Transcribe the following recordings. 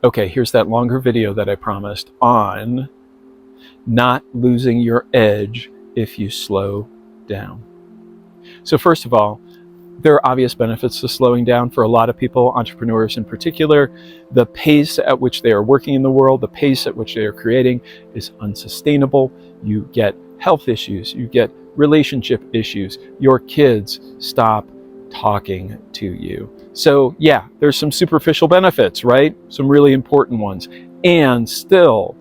Okay, here's that longer video that I promised on not losing your edge if you slow down. So first of all, there are obvious benefits to slowing down for a lot of people, entrepreneurs in particular. The pace at which they are working in the world, the pace at which they are creating is unsustainable. You get health issues, you get relationship issues, your kids stop talking to you. So yeah, there's some superficial benefits, right? Some really important ones. And still,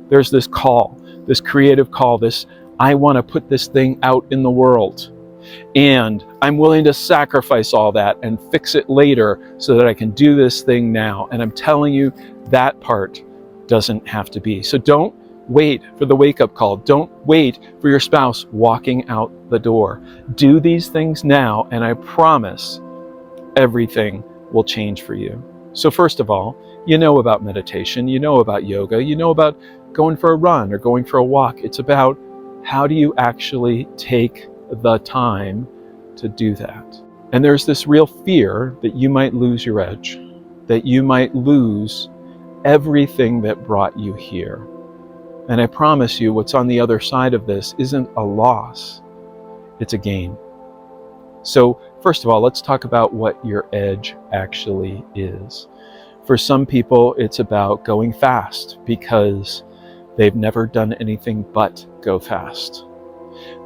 there's this call, this creative call, this, I want to put this thing out in the world. And I'm willing to sacrifice all that and fix it later so that I can do this thing now. And I'm telling you, that part doesn't have to be. So don't wait for the wake-up call. Don't wait for your spouse walking out the door. Do these things now, and I promise everything will change for you. So first of all, you know about meditation, you know about yoga, you know about going for a run or going for a walk. It's about how do you actually take the time to do that. And there's this real fear that you might lose your edge, that you might lose everything that brought you here. And I promise you, what's on the other side of this isn't a loss, it's a gain. So first of all, let's talk about what your edge actually is. For some people, it's about going fast because they've never done anything but go fast.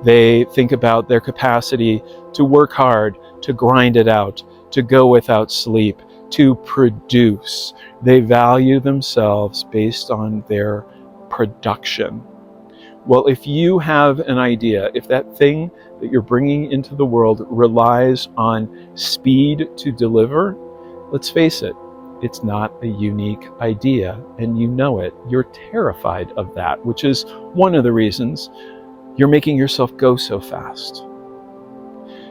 They think about their capacity to work hard, to grind it out, to go without sleep, to produce. They value themselves based on their production. Well, if you have an idea, if that thing that you're bringing into the world relies on speed to deliver, let's face it, it's not a unique idea, and you know it. You're terrified of that, which is one of the reasons you're making yourself go so fast.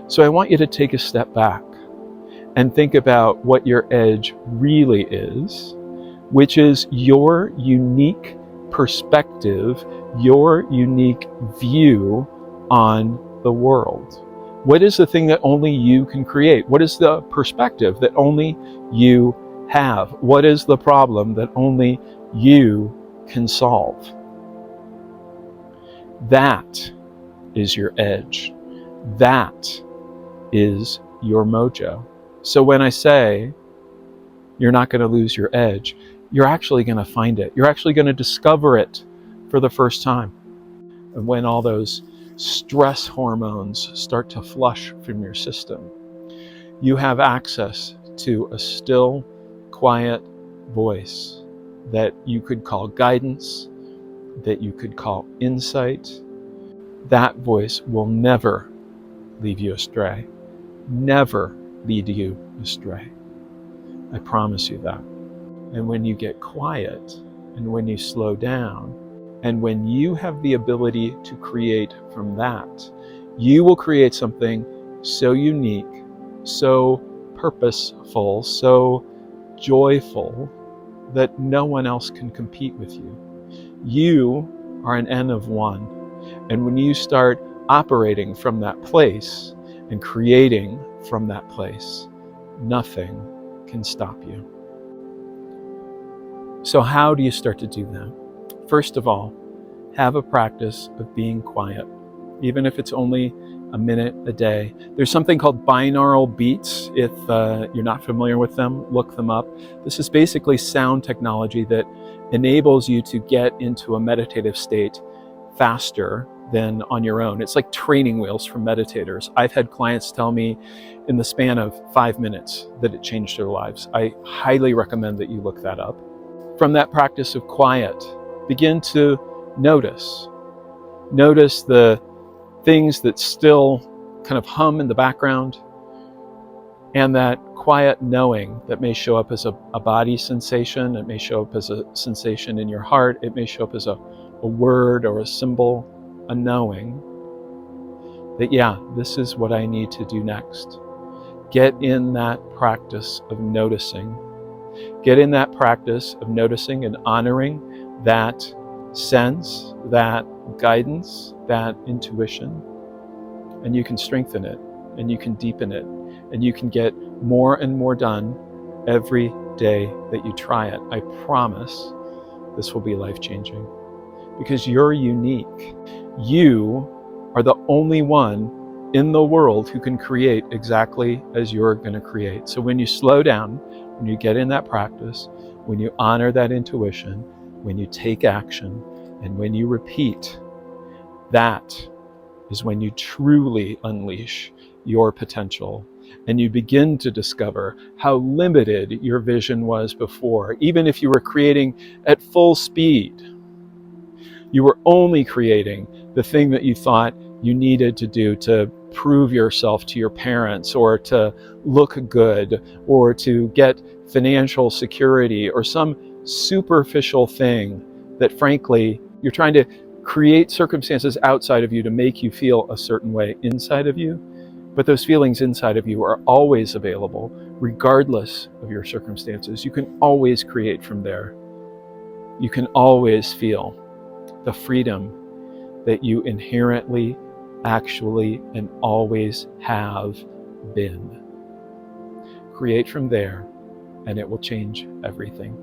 So I want you to take a step back and think about what your edge really is, which is your unique perspective, your unique view on the world. What is the thing that only you can create? What is the perspective that only you have? What is the problem that only you can solve? That is your edge. That is your mojo. So when I say you're not going to lose your edge, you're actually going to find it. You're actually going to discover it for the first time. And when all those stress hormones start to flush from your system, you have access to a still, quiet voice that you could call guidance, that you could call insight. That voice will never leave you astray, never lead you astray. I promise you that. And when you get quiet, and when you slow down, and when you have the ability to create from that, you will create something so unique, so purposeful, so joyful that no one else can compete with you. You are an N of one. And when you start operating from that place and creating from that place, nothing can stop you. So how do you start to do that? First of all, have a practice of being quiet, even if it's only a minute a day. There's something called binaural beats. If you're not familiar with them, look them up. This is basically sound technology that enables you to get into a meditative state faster than on your own. It's like training wheels for meditators. I've had clients tell me in the span of 5 minutes that it changed their lives. I highly recommend that you look that up. From that practice of quiet, begin to notice. Notice the things that still kind of hum in the background, and that quiet knowing that may show up as a body sensation. It may show up as a sensation in your heart. It may show up as a word or a symbol, a knowing that, yeah, this is what I need to do next. Get in that practice of noticing. Get in that practice of noticing and honoring that sense, that guidance, that intuition. And you can strengthen it, and you can deepen it, and you can get more and more done every day that you try it, I promise this will be life-changing. Because you're unique. You are the only one in the world who can create exactly as you're going to create. So when you slow down, when you get in that practice, when you honor that intuition, when you take action, and when you repeat, that is when you truly unleash your potential and you begin to discover how limited your vision was before. Even if you were creating at full speed, you were only creating the thing that you thought you needed to do to prove yourself to your parents, or to look good, or to get financial security, or some superficial thing that, frankly, you're trying to create circumstances outside of you to make you feel a certain way inside of you. But those feelings inside of you are always available, regardless of your circumstances. You can always create from there. You can always feel the freedom that you inherently, actually, and always have been. Create from there, and it will change everything.